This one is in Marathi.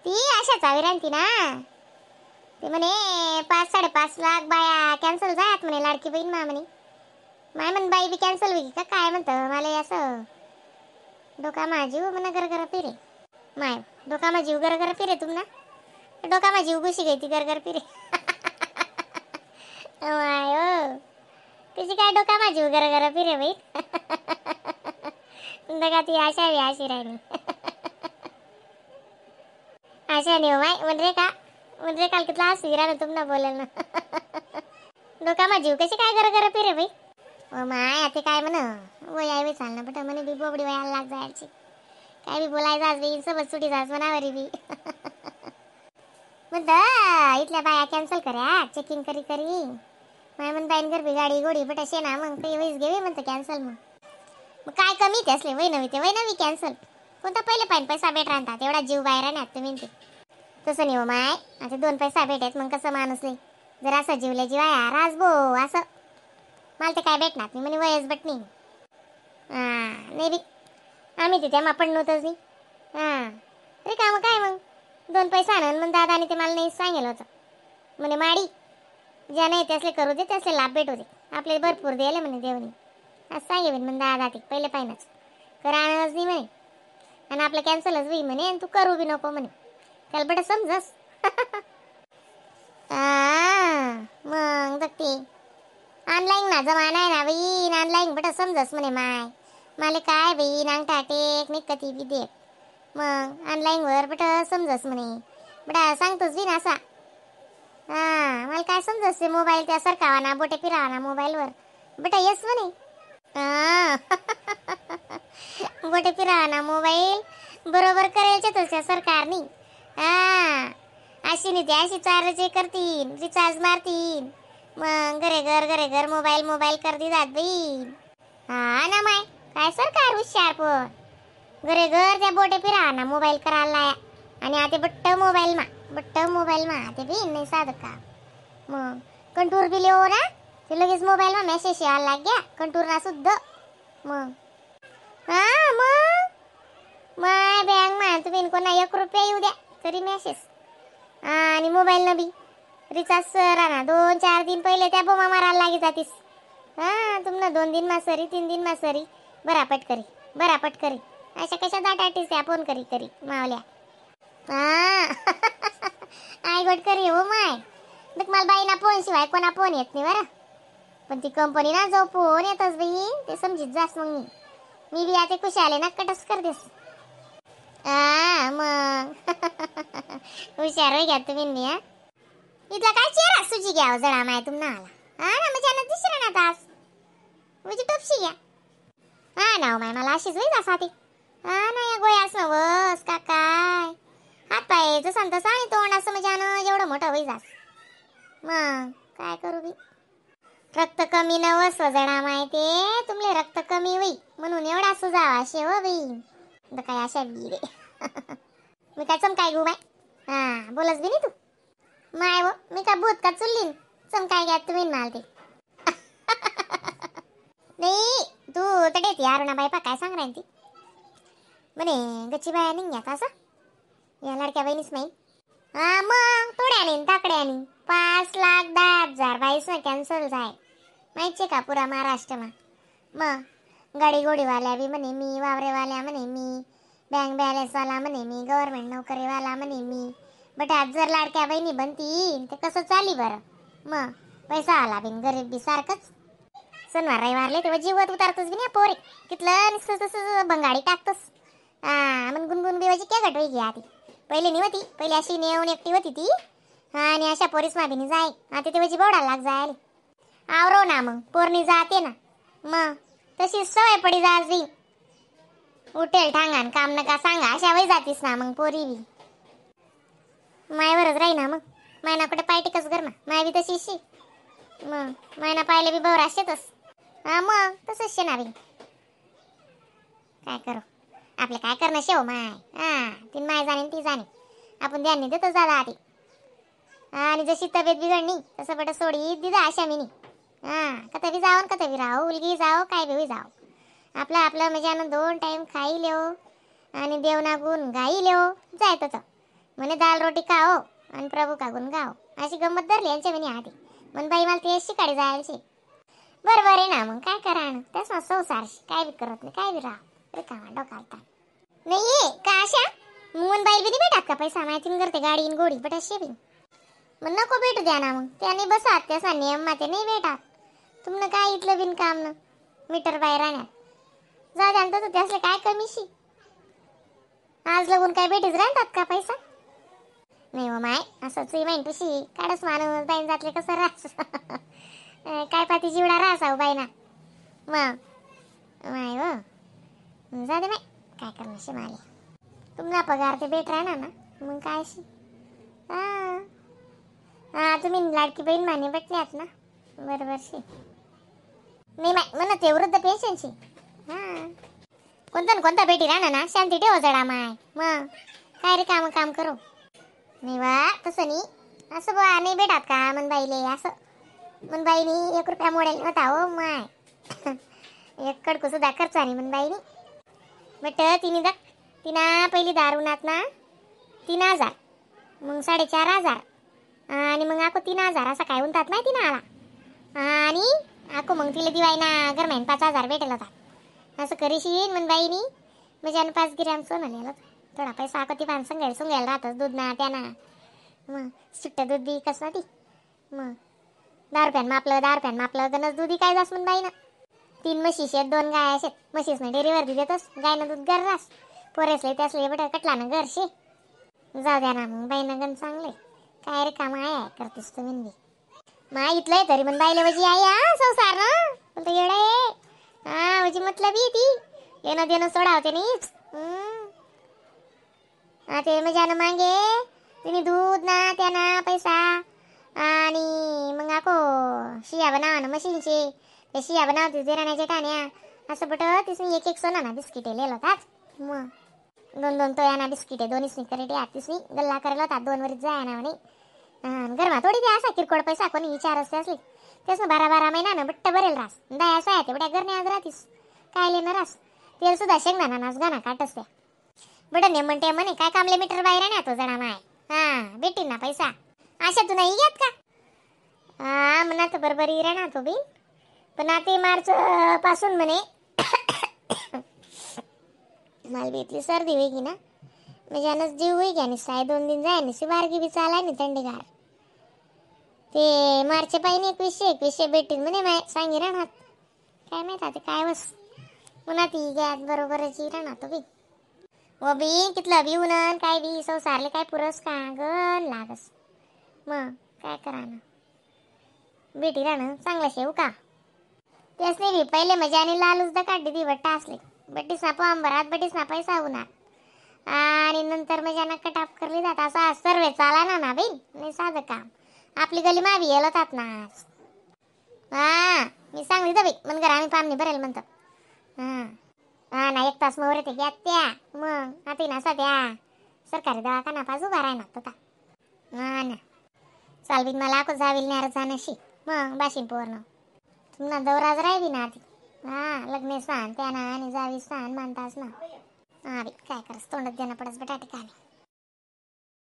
ती अशा चावी ना. ते म्हणे 5-5.5 लाख बाया कॅन्सल जात म्हणे लाडकी बहीण मा म्हणे. माय म्हण बाई बी कॅन्सल होईल का काय म्हणतं मला असं डोका माझीव म्हणा गरगर फिरे. माय डोका माझीव गरगर फिरे तुमना. डोका माझीव गुशी गई ती गरगर फिरे. माय तिची काय डोका माझीव गरगर फिरे बाई. दगा ती आशा बी अशी राहिली. आशा नाही हो माय म्हणजे काल कितला हसी राहिला तुमना बोलेल ना. डोका माझीव कशी काय गरगर फिरे बाई. ओ माय आता काय म्हण वय आहे चालना बट म्हणे बी बोबडी वयाला लाग जायची. काय बी बोलायचं आज बी सोबत सुटी जास म्हणावरी बी. म्हणतं इथल्या बाया कॅन्सल करा चेकिंग करी करी. माय म्हण बाईन गरबी गाडी गोडी बट असे ना मग काही वैस घेवी म्हणतं कॅन्सल मग काय कमी ते असले वय नवी कॅन्सल. कोणता पहिले पाहिजे पैसा भेट राहतात एवढा जीव बाहेर राहणार तुम्ही ते तसं नाही हो माय. आता 2 पैसा भेटत मग कसं माणूस नाही जर असं जीवल्या जीवाया राज भो असं मला ते काय भेटणार नाही म्हणे वयच बट नाही. नाही बी आम्ही तिथे आपण नव्हतंच नाही. अरे का मग काय मग 2 पैसा आणून मग दादाने ते मला नाही सांगेल होतं म्हणे माडी ज्या नाही त्यासले करू दे त्यासले लाभ भेटू दे आपल्याला भरपूर द्यायला म्हणे देवनी असं सांगे म्हणे दादा ते पहिले पाहिनंच करा आणच नाही म्हणे आणि आपलं कॅन्सलच होई म्हणे आणि तू करू बी नको म्हणे त्याला बट समजस. मग ते ऑनलाईन ना जमाना आहे ना बाई ऑनलाईन बट समजस म्हणे माय मला काय बाई नांग टाटेक नाही कधी बी दे मग ऑनलाईन वर बट समजस म्हणे बटा सांगतोच बी ना असा. मला काय समजस मोबाईल त्या सरकावा ना बोटे फिरावा ना मोबाईलवर बटा येस म्हणे. बोटे फिरावा ना मोबाईल बरोबर करायचे तुझ्या सरकारनी. अशी नाही ते अशी चार्ज करतील रिचार्ज मारतील मग घरे घर मोबाईल कर दी जात बाई. ना माय काय सरकार हुशार पण घरे घर त्या बोटे फिरा ना मोबाईल करायला आणि आता बट्ट मोबाईल मा आता बी नाही साधं का मग कंटूर बी लिहो ना ते लगेच मोबाईल मा मेसेज यायला लाग गया कंटूर ना सुद्धा मग मग माय बँक मा तुम्ही कोणा 1 रुपया येऊ द्या तरी मेसेज आणि मोबाईल न बी रिचार्ज राहणार 2-4 दिन पहिले त्या बोमा मारायला लागी जातीस. तुमना 2 दिन मा सरी 3 दिन मा सरी बरापट करी अशा कशा दाटाटीस त्या फोन करी मावल्या. आय गोट करी हो माय मग मला बाईना फोन शिवाय कोणा फोन येत नाही बरं पण ती कंपनी ना जो फोन येतच बाई ते समजित जास मग मी बी आता खुश आले ना कटच कर देस. मग हुशार होई घ्या तुम्ही मी इथला काय चेहरा सुजी घ्या जळा माय तुमना आला ना मजा दिसरा ना तास म्हणजे टोपशी घ्या. ना माय मला अशीच होई जास आती ना या गोयास न वस का काय हात पायचं संतस आणि तोंड असं म्हणजे एवढं मोठं होई जास मग काय करू बी रक्त कमी न वस जणा माय ते तुमले रक्त कमी होई म्हणून एवढा सुजावा असे हो बाई काय अशा बी रे. मी काय चमकाय घेऊ माय बोलस बी नाही तू माय वो मी का भूत का चुल्लीन चमकाय घ्या तुम्ही माल ते. नाही तू तडे ती अरुणा बाई पा काय सांग राही ती म्हणे गच्ची बाया निघ्या का असं या लाडक्या बहिणीस माहीत. मग तोड्याने ताकड्याने 5,10,000 बाईस ना कॅन्सल जाय माहिती का पुरा महाराष्ट्रमा. मग गाडी गोडीवाल्या बी म्हणे मी वावरेवाल्या म्हणे मी बँक बॅलन्सवाला म्हणे मी गव्हर्नमेंट नोकरीवाला म्हणे मी बट आज जर लाडक्या बहिणी बनतील ते कसं चाली बरं मग पैसा आला बिन गरीब बी सारखंच सणवार रविवारले तेव्हा जीवत उतारतोच बी ना पोरे कितलं नुसतं बंगाडी टाकतोस. मग गुणगुण बिवाची क्या गटवी घ्या ती पहिले निवती पहिले अशी नेऊन एकटी होती ती आणि अशा पोरीस माबिनी जाय आता ते वजी बवडा लाग जाय आवरो ना मग पोरणी जाते ना मग तशी सवय पडी जायची उठेल ठांगान काम नका सांगा अशा वय जातीस ना मग पोरी बी मायवरच राही ना मग मायना कुठे पाय टिकस कर ना माय बी तशी शी मग मायना पाहिले बी बवर असतेच. मग तसंच शे ना बी काय करू आपलं काय करणं शेव माय ती माय जाणे ती जाणे आपण ध्यान देतच दादा आधी आणि जशी तब्येत बिघडणी तसं बट सोडी दिदा अशा मिनी कथा बी जाव कथा बी राहो उलगी जाओ काय बी जाओ आपलं म्हणजे 2 टाइम खाई लेव आणि देवना गुण गाई लेव जायत होतं म्हणे दाल रोटी खाओ आणि प्रभू का गुण गाओ. अशी गंमत धरली यांच्या म्हणे आधी. म्हण बाई मला ते शिकाडी जायचे. बरोबर आहे ना, मग काय करा ना, त्याच ना संसारशी काय बी करत नाही, काय बी राहा रिकामा डोकालता नाही का अशा. मोहन बाई बी नाही भेटत का पैसा माहिती करते गाडी इन गोडी बट असे बी मग नको भेटू द्या ना, मग त्याने बसा त्याचा नियम माते नाही भेटत. तुमनं काय इथलं बिन काम ना मीटर बाहेर राहण्यात जा जाणतो तर त्यासले काय कमीशी. आज लगून काय भेटीच राहतात का पैसा नाही हो माय. असंच माहीन तुशी काढच माणूस बाईन जातले कसं रास काय पाती जीवडा रासा बाई ना मग माय हो. जा दे माय काय करणार शिमाले. तुमचा पगार ते भेट राहणार ना मग काय शी. हा तुम्ही लाडकी बहीण माने भेटल्यात ना बरोबर शी. नाही माय म्हणा ते वृद्ध पेन्शनशी. हा कोणता भेटी राहणार ना शांती ठेव जडा माय. मग काय रे काम करू नाही वा तसं नाही. असं बा नाही भेटात का मनबाईले असं. मनबाईनी 1 रुपया मोडेल नव्हता हो माय. एक कडकू सुद्धा खर्च नाही मनबाईनी. बट तिना पहिली दारुनात ना 3,000 मग 4,500 आणि मग आको 3,000 असा काय म्हणतात माहिती ना आला. आणि आको मग तिला दिवायना गरमाईन 5,000 भेटेल होता. असं करीशीन मनबाईनी म्हणजे 5 ग्रॅम सोनं नेलं. थोडा पैसा आको ती पान संगायला राहतच दूध ना त्याना. मग सुट्ट दूध बी कस ना ती मग 10 रुपयान मापलं गणच दूध काय जास मनबाई ना. 3 म्हशीस 2 गाय असेत. म्हशीस ना डेअरीवर देतस गायनं दूध गर रास पोरेसले त्यासले बट कटला ना घरशे. जाऊ द्या ना मग बाईनं गण चांगले काय रे काम आहे करतेस तुम्ही बी मा इथलंय तरी मन बाईले वजी आहे हा संसार ना बोलतो येडा आहे. हा वजी मतलब ती येणं देणं सोडावते नीच. ते मजानं मागे तिने दूध ना त्याना पैसा आणि मग आको शिया बनावा ना मशीनचे ते शिया बनावते देराण्याचे टाण्या असं बट तिसनी एक सोना ना बिस्किटे लिहिलं होतात. मग 2 तोयाना बिस्किटे दोन्हीसनी करेटे आतीसनी गल्ला करेल होता 2 वरीच जाय ना म्हणे. गरमा थोडी ते असा किरकोळ पैसा कोणी विचारच असले त्यास 12 महिना बट्ट भरेल रास दया असं आहे ते बड्या घरने आज राहतीस काय लेणं रास. तेल सुद्धा शेंगदाणा नाच गाणा काटस त्या बडं ने म्हणते म्हणे काय कामले मीटर बाहेर ना तो जणा माय. हा भेटील ना पैसा अशा तू नाही घेत का. हा म्हणा तर बरोबर ना तो बी पण आता मार्च पासून म्हणे मला बी इथली सर्दी होई की ना म्हणजे अनच जीव होई की आणि 2 दिन जाय नि बारगी बी चालाय नि थंडीगार ते मार्च पाहिजे 21 भेटील म्हणे माय सांगी राहणार काय माहित आता काय वस पुन्हा ती गॅस बरोबरची राहणार तो बी व बी कितलं बी उन्हन काय बी संसारले काय पुरस का गण लागस. मग काय करा ना बेटी राहणं चांगलं शेव का तेच नाही बी पहिले मजाने लालूच दा काढली ती बट्टा असले बट्टी साप अंबरात बट्टी साप पैसा उन्हात आणि नंतर मजाना कटाप करली जात असा सर्वे चाला ना बाई नाही साधं काम आपली गली मावी येलतात ना. हा मी सांगली तर बाई मन घर आम्ही पामणी भरेल म्हणतो. हा ना 1 तास मोहरे ते घ्या त्या मग आता ना सध्या सरकारी दवाखाना पाजू उभा राहणार होता. हा ना चालवीन मला आको जावील नाही जाणशी मग बाशीन पोरणं तुम्हाला दौराज राहिली ना आधी. हा लग्ने सांग त्याना आणि जावी सांग मानतास ना. हा बाई काय करस तोंडात देणं पडस बटाटे काय